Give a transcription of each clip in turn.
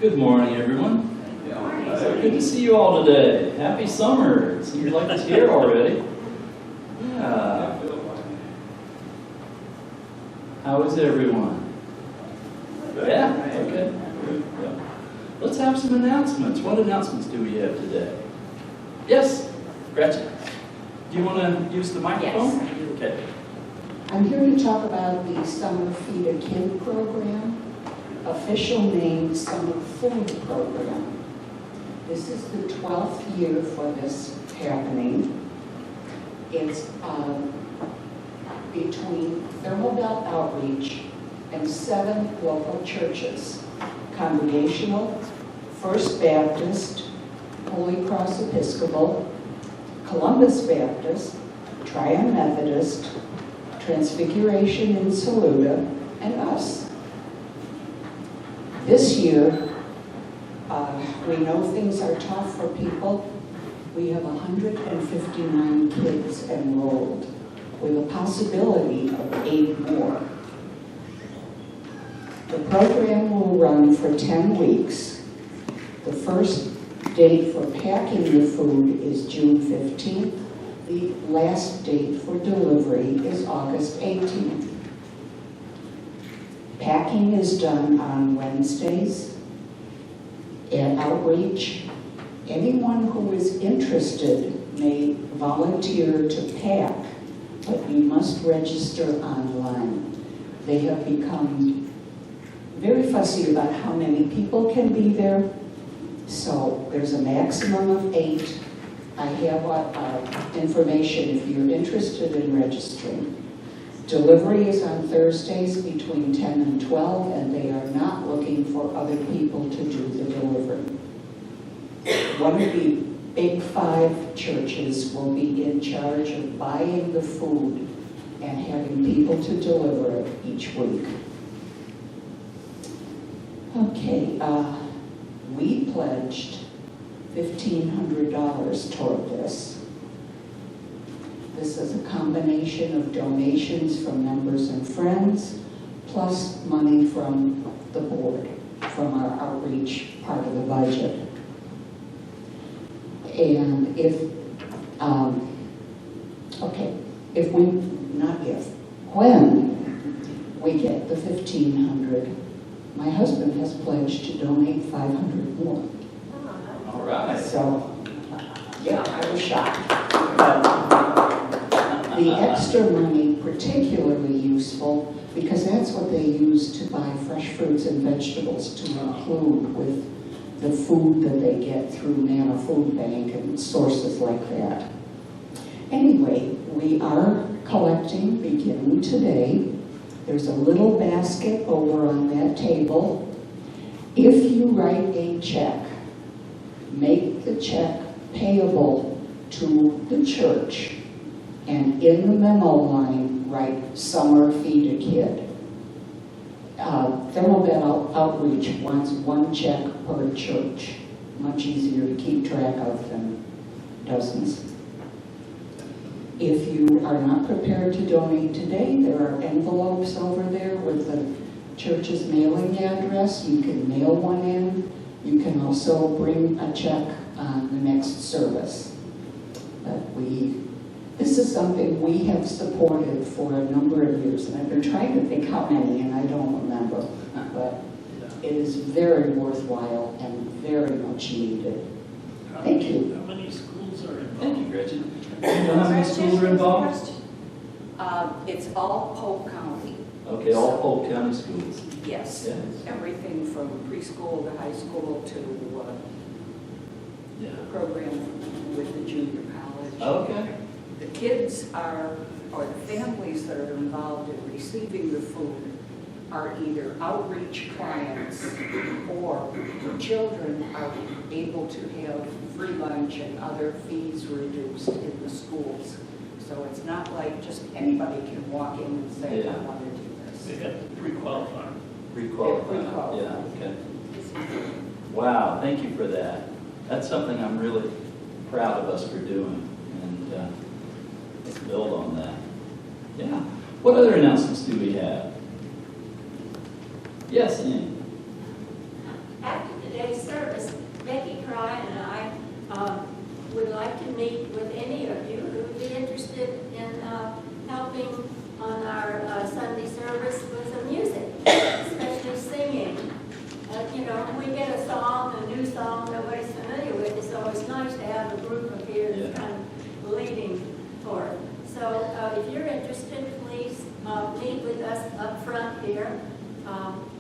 Good morning, everyone. Good to see you all today. Happy summer. It seems like it's here already. Yeah. How is everyone? Yeah? Okay. Yeah. Let's have some announcements. What announcements do we have today? Yes? Gretchen? Do you want to use the microphone? Yes, I do. Okay. I'm here to talk about the Summer Feed a Kid program, official name Summer Food Program. This is the 12th year for this happening. It's between Thermal Belt Outreach and 7 local churches: Congregational, First Baptist, Holy Cross Episcopal, Columbus Baptist, Tryon Methodist, Transfiguration in Saluda, and us. This year, we know things are tough for people. We have 159 kids enrolled, with a possibility of 8 more. The program will run for 10 weeks. The first date for packing the food is June 15th. The last date for delivery is August 18th. Packing is done on Wednesdays at Outreach. Anyone who is interested may volunteer to pack, but you must register online. They have become very fussy about how many people can be there, so there's a maximum of 8. I have information if you're interested in registering. Delivery is on Thursdays between 10 and 12, and they are not looking for other people to do the delivery. One of the big 5 churches will be in charge of buying the food and having people to deliver it each week. Okay, we pledged $1,500 toward this. This is a combination of donations from members and friends, plus money from the board, from our outreach part of the budget. And when we get the $1,500, my husband has pledged to donate 500 more. All right. So, yeah, I was shocked. The extra money particularly useful because that's what they use to buy fresh fruits and vegetables to include with the food that they get through Nana Food Bank and sources like that. Anyway, we are collecting beginning today. There's a little basket over on that table. If you write a check, make the check payable to the church, and in the memo line, write Summer Feed a Kid. Thermal Belt Outreach wants 1 check per church. Much easier to keep track of than dozens. If you are not prepared to donate today, there are envelopes over there with the church's mailing address. You can mail one in. You can also bring a check on the next service. But this is something we have supported for a number of years, and I've been trying to think how many, and I don't remember. But it is very worthwhile and very much needed. Thank you. How many schools are involved? Thank you, Gretchen. Do you know how many schools are involved? It's all Polk County. Okay, all Polk County schools. Yes. Yes. Everything from preschool to high school to Yeah. the program with the junior college. Okay. The kids or the families that are involved in receiving the food are either outreach clients or the children are able to have free lunch and other fees reduced in the schools. So it's not like just anybody can walk in and say, Yeah. I want to do this. They have to pre-qualify. Pre-qualified. Yeah, okay. Wow, thank you for that. That's something I'm really proud of us for doing, and let's build on that. Yeah. What other announcements do we have? Yes, Annie. After today, you know, when we get a song, a new song nobody's familiar with, it's always nice to have a group of here that's kind of leading for it. So if you're interested, please meet with us up front here,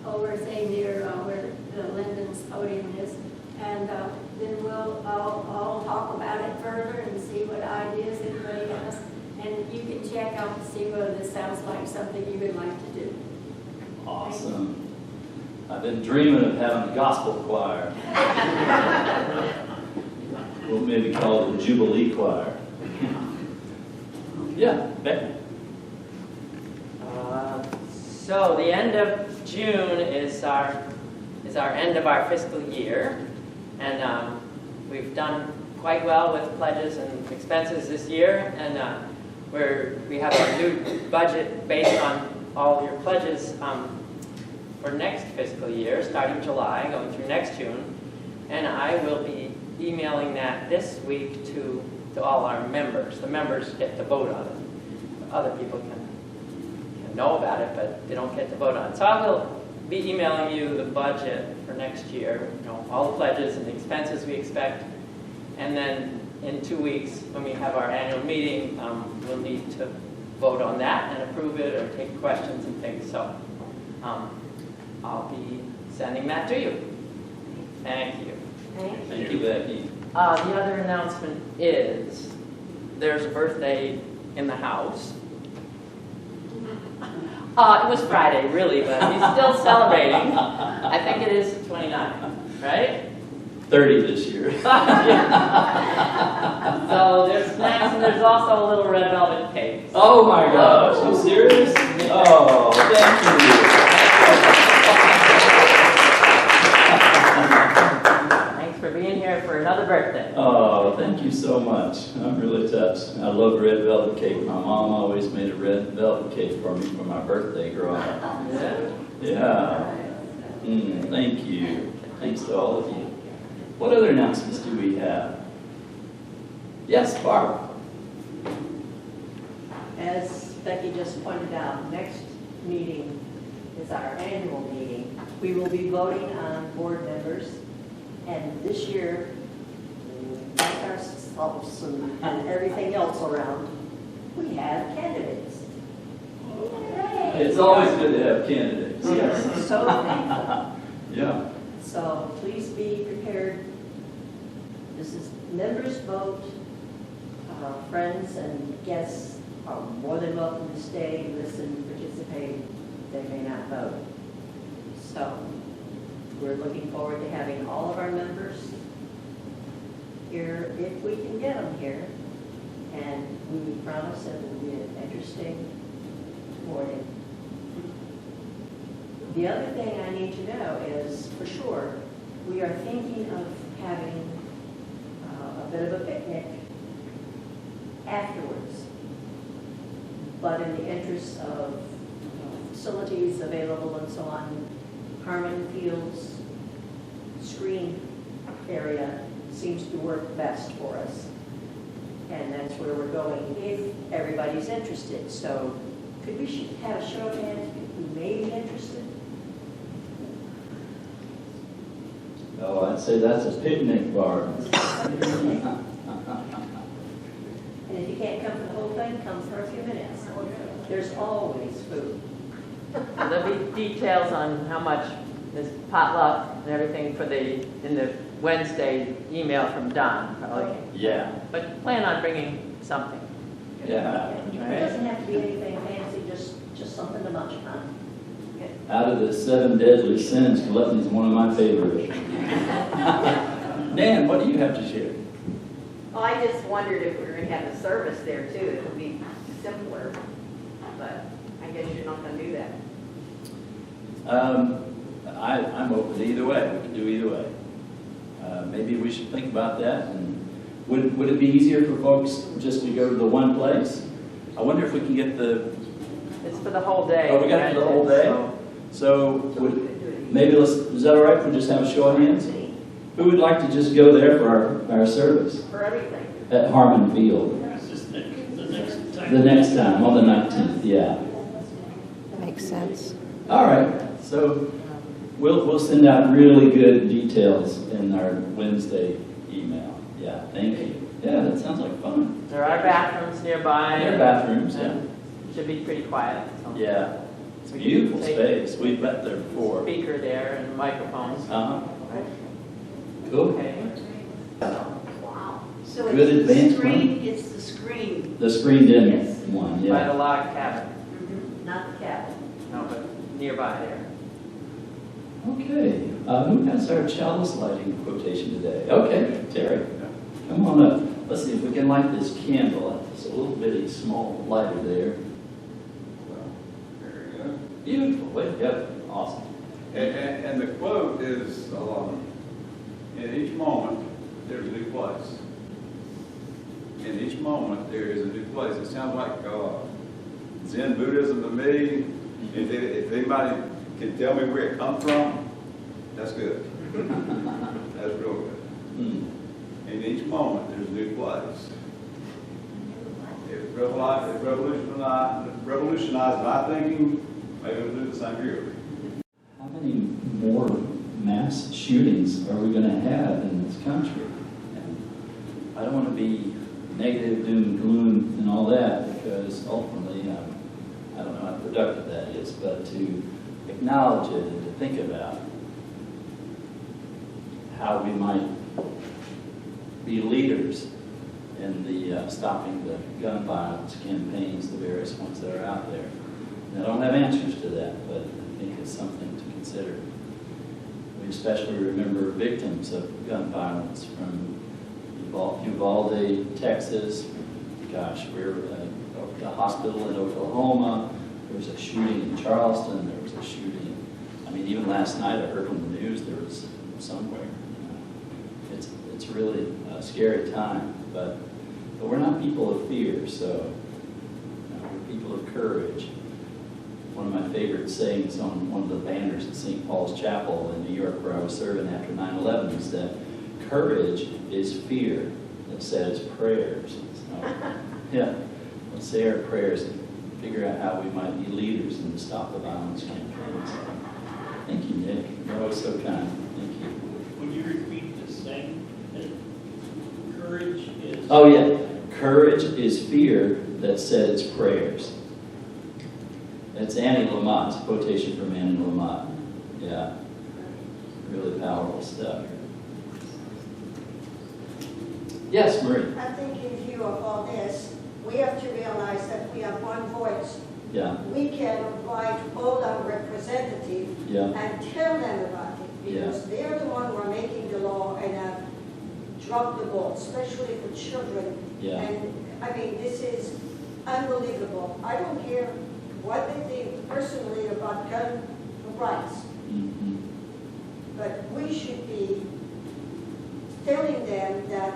over, say, near where the Lyndon's podium is, and then we'll all talk about it further and see what ideas anybody has. And you can check out to see whether this sounds like something you would like to do. Awesome. I've been dreaming of having a gospel choir. We'll maybe call it the Jubilee Choir. Yeah, Becky. So the end of June is our end of our fiscal year, and we've done quite well with pledges and expenses this year, and we have our new budget based on all your pledges for next fiscal year, starting July, going through next June, and I will be emailing that this week to all our members. The members get to vote on it. Other people can know about it, but they don't get to vote on it. So I will be emailing you the budget for next year, you know, all the pledges and the expenses we expect, and then in 2 weeks, when we have our annual meeting, we'll need to vote on that and approve it or take questions and things. So I'll be sending that to you. Thank you. Thank you, Becky. The other announcement is there's a birthday in the house. It was Friday, really, but he's still celebrating. I think it is 29, right? 30 this year. So there's snacks and there's also a little red velvet cake. Oh my gosh, are you serious? Oh, thank you. Thanks for being here for another birthday. Oh, thank you so much. I'm really touched. I love red velvet cake. My mom always made a red velvet cake for me for my birthday growing up. Yeah. Thank you. Thanks to all of you. What other announcements do we have? Yes, Barb. As Becky just pointed out, next meeting is our annual meeting. We will be voting on board members, and this year, like ourselves and everything else around, we have candidates. It's always good to have candidates. Yes. So thankful. Yeah. So please be prepared. This is members vote. Friends and guests are more than welcome to stay, listen, participate. They may not vote. So we're looking forward to having all of our members here, if we can get them here. And we promise it will be an interesting morning. The other thing I need to know is, for sure, we are thinking of having a bit of a picnic afterwards. But in the interest of facilities available and so on, Harmon Fields screen area seems to work best for us. And that's where we're going if everybody's interested. So could we have a show of hands who may be interested? Oh, I'd say that's a picnic bar. And if you can't come for the whole thing, come for a few minutes. There's always food. There'll be details on how much this potluck and everything in the Wednesday email from Don, probably. Yeah. But plan on bringing something. Yeah. It doesn't have to be anything fancy, just something to munch on. Out of the 7 deadly sins, gluttony is one of my favorites. Nan, what do you have to share? Well, I just wondered if we were going to have a service there too. It would be simpler, but I guess you're not going to do that. I'm open to either way. We can do either way. Maybe we should think about that. And would it be easier for folks just to go to the one place? I wonder if we can get the... It's for the whole day. Oh, we got it for the whole day? So maybe is that all right if we just have a show of hands? Who would like to just go there for our service? For everything. At Harmon Field. Just the next time. The next time, on the 19th, yeah. That makes sense. All right, so We'll send out really good details in our Wednesday email. Yeah, thank you. Yeah, that sounds like fun. There are bathrooms nearby. There are bathrooms, yeah. and should be pretty quiet. So. Yeah, it's a We beautiful can take space. We've met there before. Speaker there and microphones. Cool. Okay. Wow. So Good it's the advanced screen, it's the screen. The screened-in Yes. one, By yeah. the log cabin. Not the cabin. No, but nearby there. Okay, who has our chalice lighting quotation today? Okay, Terry, come on up. Let's see if we can light this candle. It's a little bitty small lighter there. There you go. Beautiful, way to go. Awesome. And the quote is, in each moment, there's a new place. In each moment, there is a new place. It sounds like Zen Buddhism to me. If anybody can tell me where it comes from, that's good. That's real good. Hmm. In each moment, there's a new place. It revolutionized my thinking. Maybe it'll do the same here. How many more mass shootings are we going to have in this country? And I don't want to be negative, doom, gloom, and all that, because ultimately, I don't know how productive that is, but to acknowledge it and to think about how we might be leaders in the stopping the gun violence campaigns, the various ones that are out there. And I don't have answers to that, but I think it's something to consider. We especially remember victims of gun violence from Uvalde, Texas. Gosh, we're at the hospital in Oklahoma. There was a shooting in Charleston. There was a shooting. I mean, even last night I heard on the news there was somewhere. It's really a scary time, but we're not people of fear, so we're people of courage. One of my favorite sayings on one of the banners at St. Paul's Chapel in New York, where I was serving after 9/11, is that courage is fear that says prayers. So, yeah, let's say our prayers and figure out how we might be leaders in the Stop the Violence campaigns. Thank you, Nick. You're always so kind. Thank you. Would you repeat the same? Courage is... Oh, yeah. Courage is fear that says prayers. That's Annie Lamott's quotation from Annie Lamott. Yeah. Really powerful stuff. Yes, Marie. I think in view of all this, we have to realize that we have one voice. Yeah. We can invite all our representatives Yeah. and tell them about it, because they're the one who are making the law and have dropped the ball, especially for children. Yeah. And I mean, this is unbelievable. I don't care what they think personally about gun rights, Mm-hmm. but we should be telling them that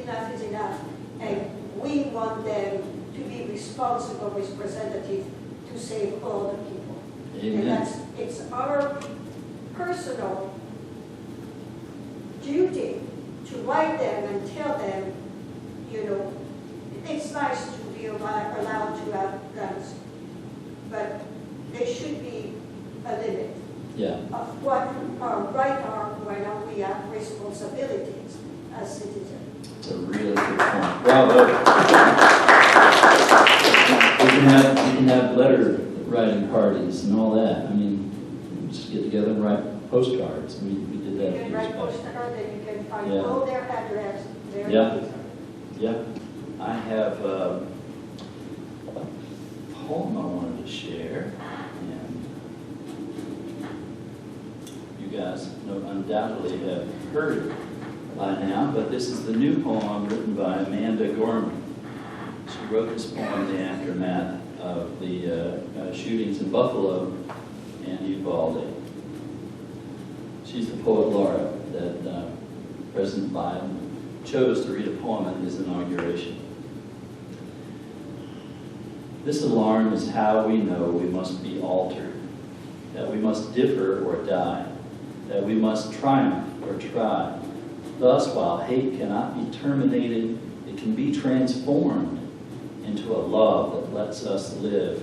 enough is enough, and we want them to be responsible representatives to save all the people. Amen. And it's our personal duty to write them and tell them, it's nice to be allowed to have guns, but there should be a limit Yeah. of what our right are when we have responsibilities as citizens. It's a really good point. Bravo. We can have letter writing parties and all that. I mean, just get together and write postcards. We did that. You can write postcards and you can find Yeah. all their address, their Yeah. names. Yeah. I have a poem I wanted to share, and you guys undoubtedly have heard it by now, but this is the new poem written by Amanda Gorman. She wrote this poem in the aftermath of the shootings in Buffalo and Uvalde. She's the poet laureate that President Biden chose to read a poem at his inauguration. This alarm is how we know we must be altered, that we must differ or die, that we must triumph or try. Thus, while hate cannot be terminated, it can be transformed into a love that lets us live.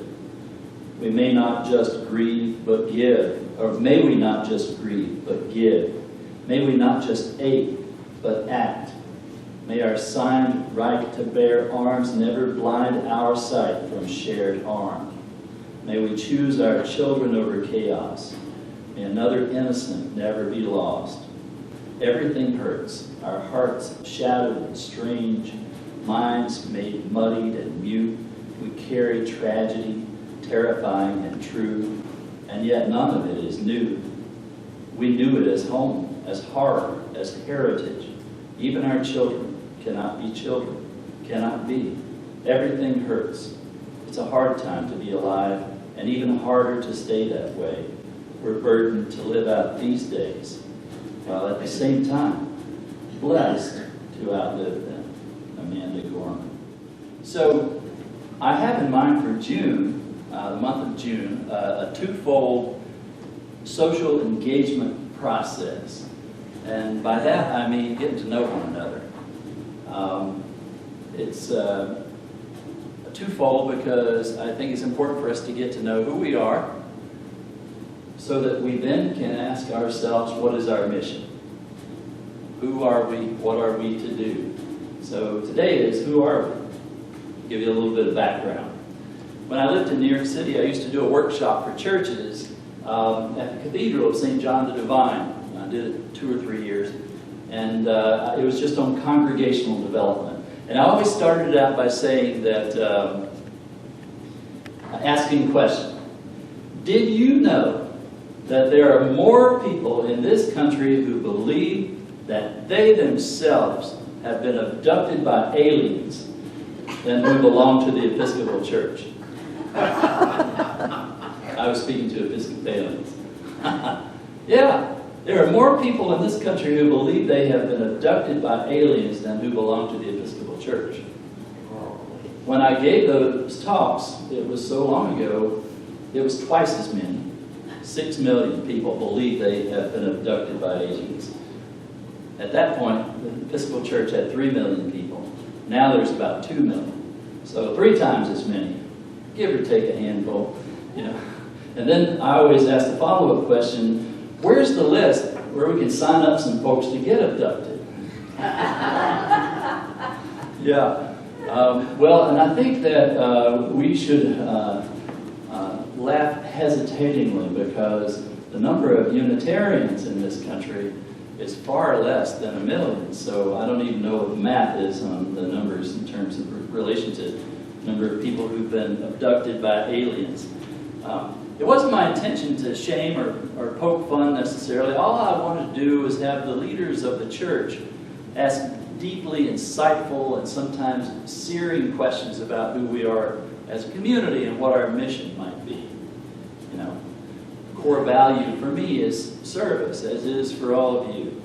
We may not just grieve, but give. Or may we not just grieve, but give. May we not just ache, but act. May our signed right to bear arms never blind our sight from shared harm. May we choose our children over chaos. May another innocent never be lost. Everything hurts, our hearts shadowed and strange, minds made muddied and mute. We carry tragedy, terrifying and true, and yet none of it is new. We knew it as home, as horror, as heritage. Even our children cannot be children, cannot be. Everything hurts. It's a hard time to be alive, and even harder to stay that way. We're burdened to live out these days, while at the same time, blessed to outlive them. Amanda Gorman. So, I have in mind for June, the month of June, a twofold social engagement process. And by that I mean getting to know one another. It's a twofold because I think it's important for us to get to know who we are so that we then can ask ourselves, what is our mission? Who are we? What are we to do? So today is, who are we? Give you a little bit of background. When I lived in New York City, I used to do a workshop for churches at the Cathedral of St. John the Divine. I did it 2 or 3 years. And it was just on congregational development. And I always started it out by saying that, asking a question. Did you know that there are more people in this country who believe that they themselves have been abducted by aliens than who belong to the Episcopal Church? I was speaking to Episcopalians. Yeah. There are more people in this country who believe they have been abducted by aliens than who belong to the Episcopal Church. When I gave those talks, it was so long ago, it was twice as many. 6 million people believe they have been abducted by aliens. At that point, the Episcopal Church had 3 million people. Now there's about 2 million. So 3 times as many, give or take a handful. And then I always ask the follow-up question, where's the list where we can sign up some folks to get abducted? Yeah. Well, and I think that we should laugh hesitatingly because the number of Unitarians in this country is far less than 1 million. So I don't even know what the math is on the numbers in terms of relation to the number of people who've been abducted by aliens. It wasn't my intention to shame or poke fun necessarily. All I wanted to do was have the leaders of the church ask deeply insightful and sometimes searing questions about who we are as a community and what our mission might be. Core value for me is service, as it is for all of you.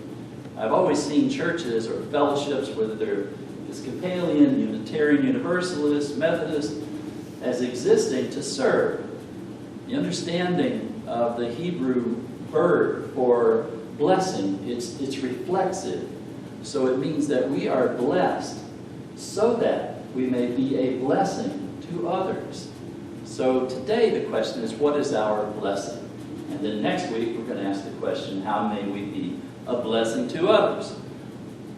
I've always seen churches or fellowships, whether they're Episcopalian, Unitarian, Universalist, Methodist, as existing to serve. The understanding of the Hebrew verb for blessing, it's reflexive. So it means that we are blessed so that we may be a blessing to others. So today the question is, what is our blessing? And then next week we're going to ask the question, how may we be a blessing to others?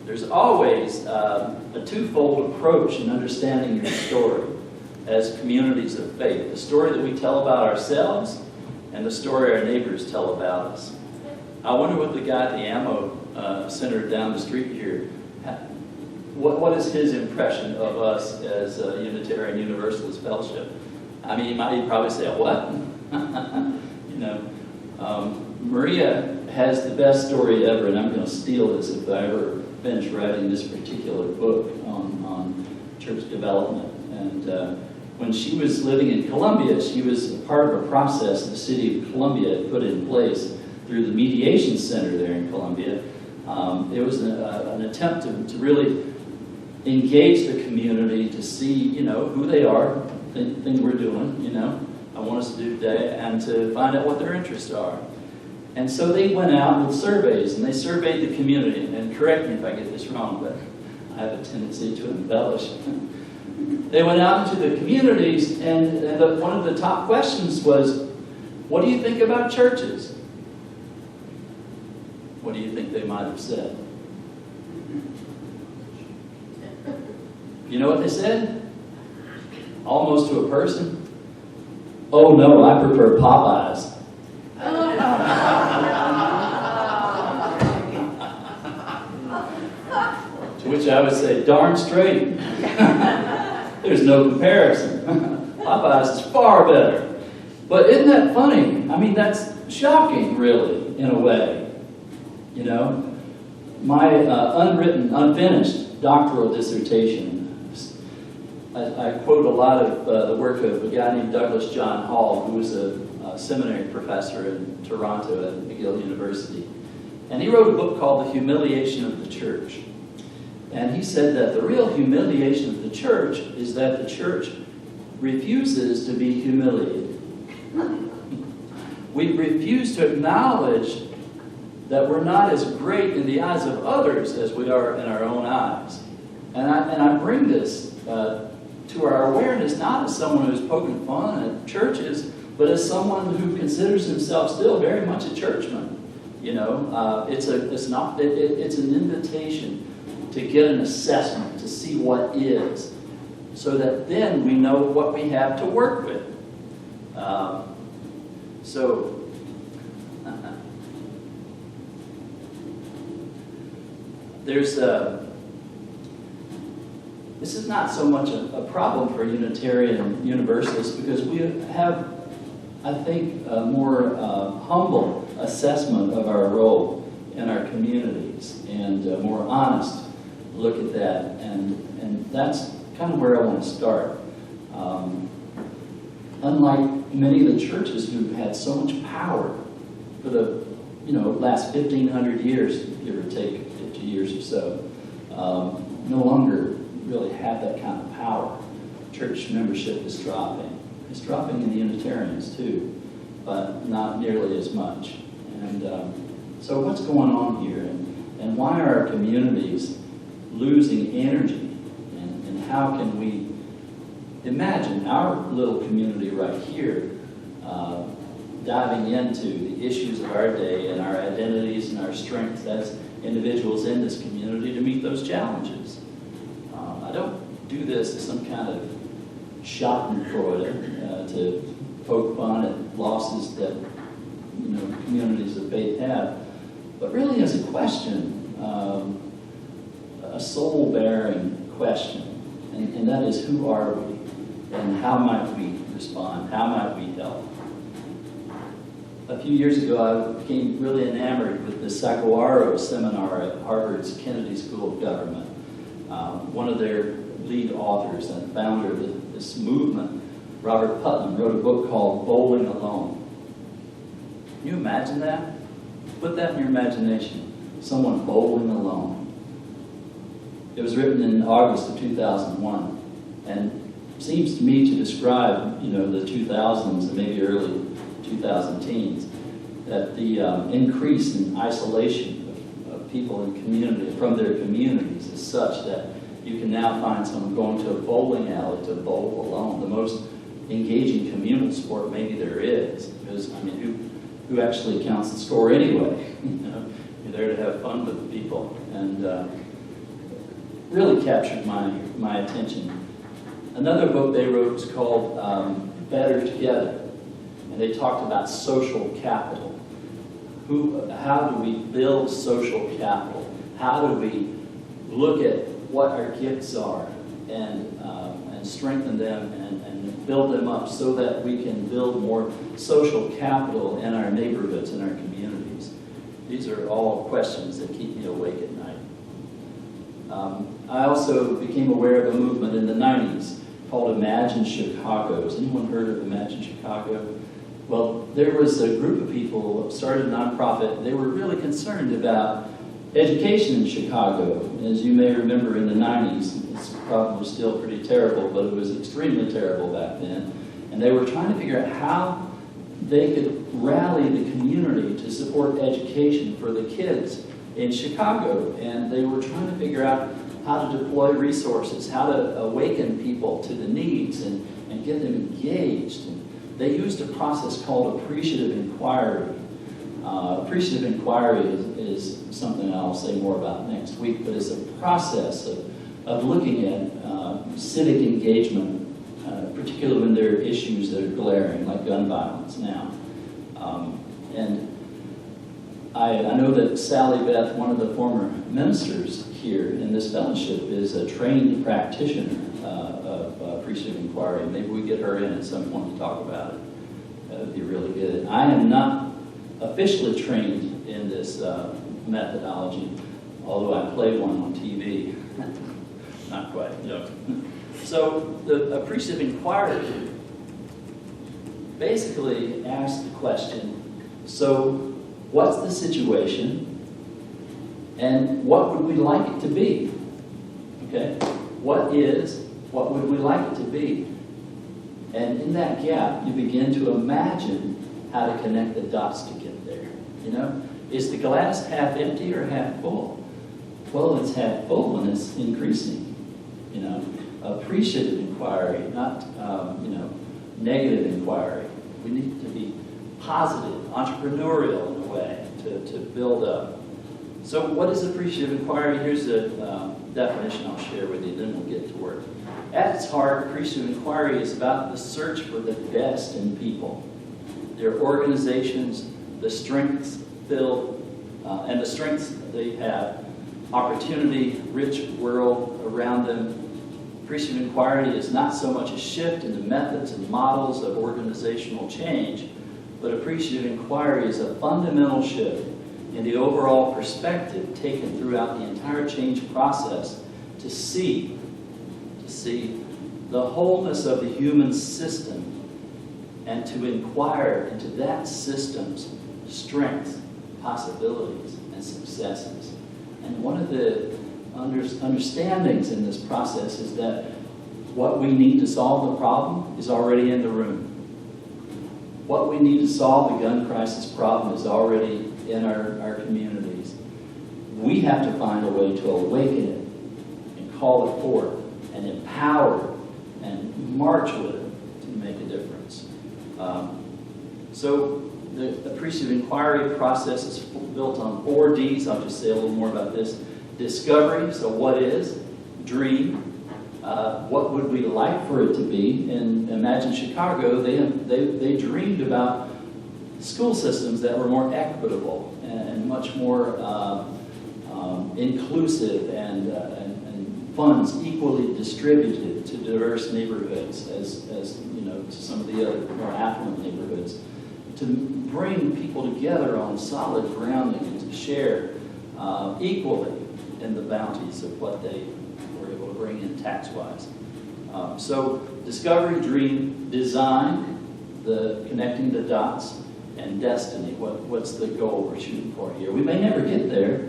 There's always a twofold approach in understanding your story as communities of faith. The story that we tell about ourselves and the story our neighbors tell about us. I wonder what the guy at the ammo center down the street here, what is his impression of us as a Unitarian Universalist fellowship? I mean, he'd probably say, what? Maria has the best story ever, and I'm going to steal this if I ever finish writing this particular book on church development. And when she was living in Columbia, she was a part of a process the city of Columbia had put in place through the mediation center there in Columbia. It was an attempt to really engage the community to see, who they are, things we're doing, I want us to do today, and to find out what their interests are. And so they went out with surveys, and they surveyed the community. And correct me if I get this wrong, but I have a tendency to embellish. They went out into the communities, and one of the top questions was, what do you think about churches? What do you think they might have said? You know what they said? Almost to a person. Oh no, I prefer Popeyes. To which I would say, darn straight. There's no comparison. Popeyes is far better. But isn't that funny? I mean, that's shocking, really, in a way. You know? My unfinished doctoral dissertation, I quote a lot of the work of a guy named Douglas John Hall, who was a seminary professor in Toronto at McGill University. And he wrote a book called The Humiliation of the Church. And he said that the real humiliation of the church is that the church refuses to be humiliated. We refuse to acknowledge that we're not as great in the eyes of others as we are in our own eyes. And I bring this to our awareness not as someone who's poking fun at churches, but as someone who considers himself still very much a churchman. You know, it's an invitation to get an assessment, to see what is, so that then we know what we have to work with. This is not so much a problem for Unitarian Universalists, because we have, I think, a more humble assessment of our role in our communities, and a more honest look at that, and that's kind of where I want to start. Unlike many of the churches who've had so much power for the last 1,500 years, give or take 50 years or so, no longer really have that kind of power. Church membership is dropping. It's dropping in the Unitarians too, but not nearly as much. And so what's going on here, and why are our communities losing energy, and how can we imagine our little community right here diving into the issues of our day and our identities and our strengths as individuals in this community to meet those challenges. I don't do this as some kind of schadenfreude to poke fun at losses that communities of faith have, but really as a question, a soul-bearing question, and that is, who are we, and how might we respond, how might we help? A few years ago, I became really enamored with the Saguaro seminar at Harvard's Kennedy School of Government. One of their lead authors and founder of this movement, Robert Putnam, wrote a book called Bowling Alone. Can you imagine that? Put that in your imagination. Someone bowling alone. It was written in August of 2001, and seems to me to describe, the 2000s and maybe early 2010s, that the increase in isolation of people in community from their communities is such that you can now find someone going to a bowling alley to bowl alone. The most engaging communal sport maybe there is, because who actually counts the score anyway? You're there to have fun with people, and really captured my attention. Another book they wrote was called Better Together, and they talked about social capital. How do we build social capital? How do we look at what our gifts are and strengthen them and build them up so that we can build more social capital in our neighborhoods and our communities? These are all questions that keep me awake at night. I also became aware of a movement in the 90s called Imagine Chicago. Has anyone heard of Imagine Chicago? Well, there was a group of people who started a nonprofit. They were really concerned about education in Chicago. As you may remember, in the 90s, it's probably still pretty terrible, but it was extremely terrible back then. And they were trying to figure out how they could rally the community to support education for the kids in Chicago. And they were trying to figure out how to deploy resources, how to awaken people to the needs and get them engaged. And they used a process called appreciative inquiry. Appreciative inquiry is something I'll say more about next week, but it's a process of looking at civic engagement, particularly when there are issues that are glaring, like gun violence now. And I know that Sally Beth, one of the former ministers here in this fellowship, is a trained practitioner of appreciative inquiry. Maybe we get her in at some point to talk about it. That would be really good. I am not officially trained in this methodology, although I play one on TV. Not quite, no. So the appreciative inquiry basically asks the question, so what's the situation and what would we like it to be? Okay? What would we like it to be? And in that gap, you begin to imagine how to connect the dots to get there. You know? Is the glass half empty or half full? Well, it's half full and it's increasing. You know? Appreciative inquiry, not negative inquiry. We need to be positive, entrepreneurial in a way to build up. So what is appreciative inquiry? Here's a definition I'll share with you, then we'll get to work. At its heart, appreciative inquiry is about the search for the best in people, their organizations, the strengths and the strengths they have, opportunity, rich world around them. Appreciative inquiry is not so much a shift in the methods and models of organizational change, but appreciative inquiry is a fundamental shift in the overall perspective taken throughout the entire change process to see the wholeness of the human system and to inquire into that system's strengths, possibilities, and successes. And one of the understandings in this process is that what we need to solve the problem is already in the room. What we need to solve the gun crisis problem is already in our communities. We have to find a way to awaken it and call it forth and empower it and march with it to make a difference. So the appreciative inquiry process is built on 4 Ds. I'll just say a little more about this. Discovery, so what is? Dream, what would we like for it to be? And imagine Chicago, they dreamed about school systems that were more equitable and much more inclusive and funds equally distributed to diverse neighborhoods as you know, to some of the other more affluent neighborhoods, to bring people together on solid grounding and to share equally in the bounties of what they were able to bring in tax-wise. So discovery, dream, design, the connecting the dots, and destiny. What's the goal we're shooting for here? We may never get there,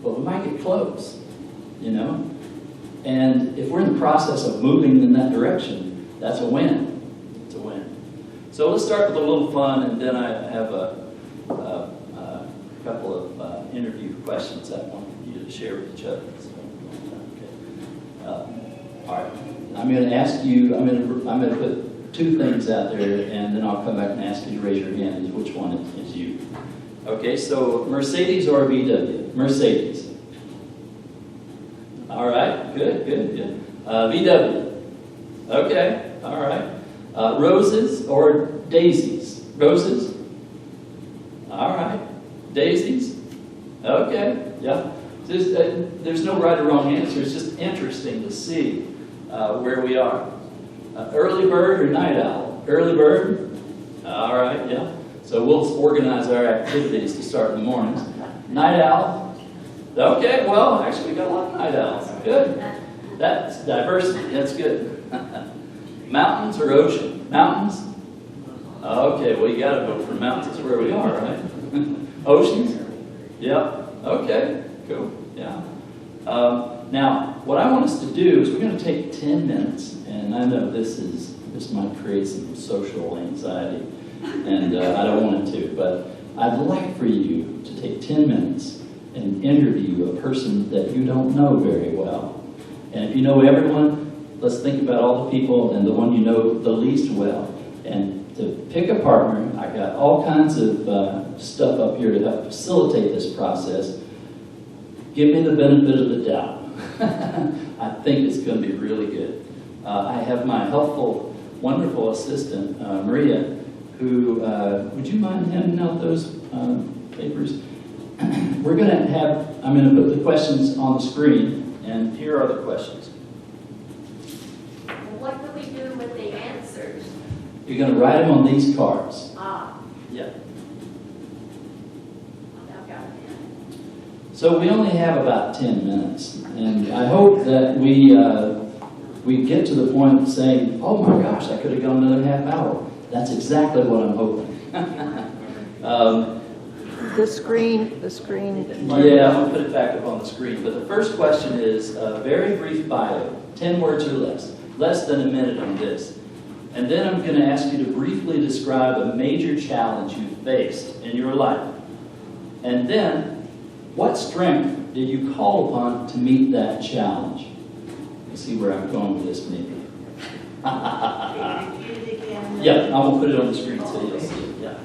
but we might get close, you know? And if we're in the process of moving in that direction, that's a win. It's a win. So let's start with a little fun, and then I have a couple of interview questions I want you to share with each other. So, okay. All right. I'm going to ask you. I'm going to put 2 things out there, and then I'll come back and ask you to raise your hand. Which one is you? Okay. So Mercedes or VW? Mercedes. All right. Good. VW. Okay. All right. Roses or daisies? Roses. All right. Daisies? Okay, yeah. There's no right or wrong answer. It's just interesting to see where we are. Early bird or night owl? Early bird? All right, yeah. So we'll organize our activities to start in the mornings. Night owl? Okay, well, actually we got a lot of night owls. Good. That's diversity. That's good. Mountains or ocean? Mountains? Okay, well, you got to vote for mountains. That's where we are, right? Oceans? Yeah. Okay. Cool. Yeah. Now, what I want us to do is we're going to take 10 minutes, and I know this might create some social anxiety, and I don't want it to, but I'd like for you to take 10 minutes and interview a person that you don't know very well. And if you know everyone, let's think about all the people and the one you know the least well. And to pick a partner, I got all kinds of stuff up here to help facilitate this process. Give me the benefit of the doubt. I think it's going to be really good. I have my helpful, wonderful assistant, Maria, who, would you mind handing out those papers? I'm going to put the questions on the screen, and here are the questions. And what do we do with the answers? You're going to write them on these cards. Yeah. I've got it. So we only have about 10 minutes, and I hope that we get to the point of saying, oh my gosh, I could have gone another half hour. That's exactly what I'm hoping. The screen. Yeah, I'm going to put it back up on the screen. But the first question is a very brief bio, 10 words or less than a minute on this. And then I'm going to ask you to briefly describe a major challenge you faced in your life. And then, what strength did you call upon to meet that challenge? You see where I'm going with this, maybe. Yeah, I will put it on the screen so you'll see it. Yeah.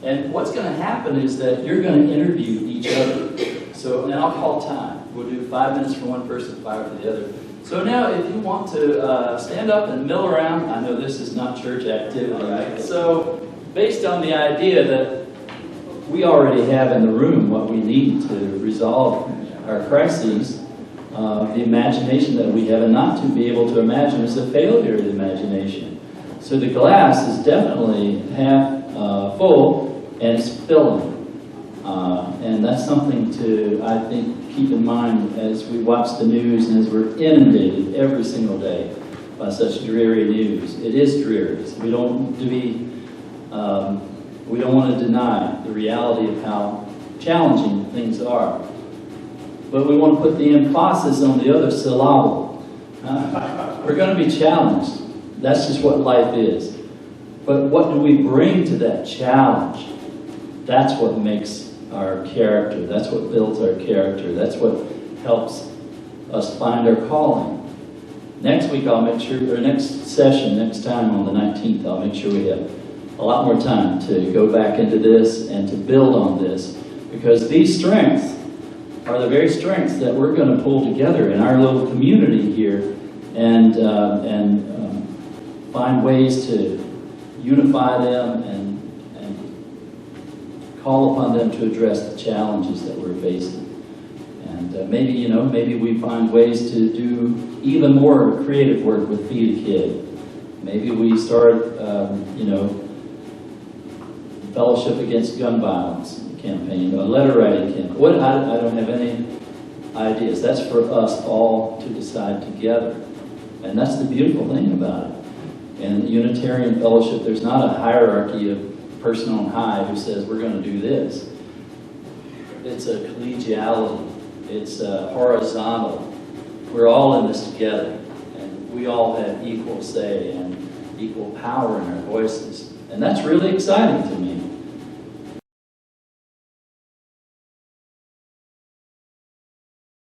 And what's going to happen is that you're going to interview each other. So, and I'll call time. We'll do 5 minutes for one person, 5 for the other. So now, if you want to stand up and mill around, I know this is not church activity, right? So, based on the idea that we already have in the room what we need to resolve our crises, the imagination that we have, and not to be able to imagine is a failure of the imagination. So the glass is definitely half full, and it's filling. And that's something to, I think, keep in mind as we watch the news and as we're inundated every single day by such dreary news. It is dreary. We don't want to deny the reality of how challenging things are. But we want to put the emphasis on the other syllable. We're going to be challenged. That's just what life is. But what do we bring to that challenge? That's what makes our character. That's what builds our character. That's what helps us find our calling. Next week, I'll make sure, or next session, next time on the 19th, I'll make sure we have a lot more time to go back into this and to build on this, because these strengths are the very strengths that we're going to pull together in our little community here and find ways to unify them and call upon them to address the challenges that we're facing. And maybe we find ways to do even more creative work with Feed a Kid. Maybe we start, Fellowship Against Gun Violence campaign, a letter writing campaign. I don't have any ideas. That's for us all to decide together. And that's the beautiful thing about it. In the Unitarian Fellowship, there's not a hierarchy of person on high who says we're going to do this. It's a collegiality. It's horizontal. We're all in this together, and we all have equal say and equal power in our voices. And that's really exciting to me.